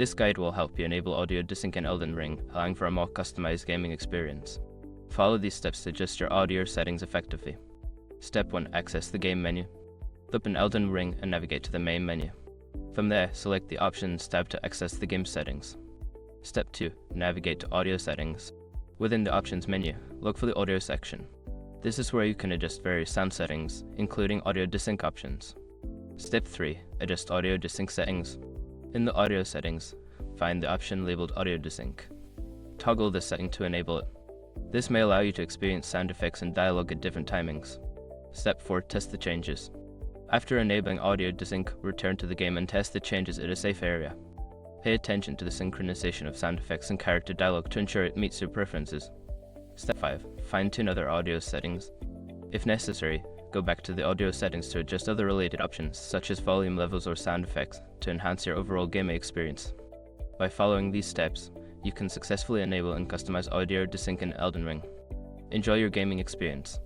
This guide will help you enable audio desync in Elden Ring, allowing for a more customized gaming experience. Follow these steps to adjust your audio settings effectively. Step 1. Access the game menu. Open Elden Ring and navigate to the main menu. From there, select the Options tab to access the game settings. Step 2. Navigate to Audio Settings. Within the Options menu, look for the Audio section. This is where you can adjust various sound settings, including audio desync options. Step 3. Adjust audio desync settings. In the audio settings, find the option labeled Audio Desync. Toggle this setting to enable it. This may allow you to experience sound effects and dialogue at different timings. Step 4. Test the changes. After enabling Audio Desync, return to the game and test the changes in a safe area. Pay attention to the synchronization of sound effects and character dialogue to ensure it meets your preferences. Step 5. Fine-tune other audio settings. If necessary, go back to the audio settings to adjust other related options, such as volume levels or sound effects, to enhance your overall gaming experience. By following these steps, you can successfully enable and customize audio desync in Elden Ring. Enjoy your gaming experience.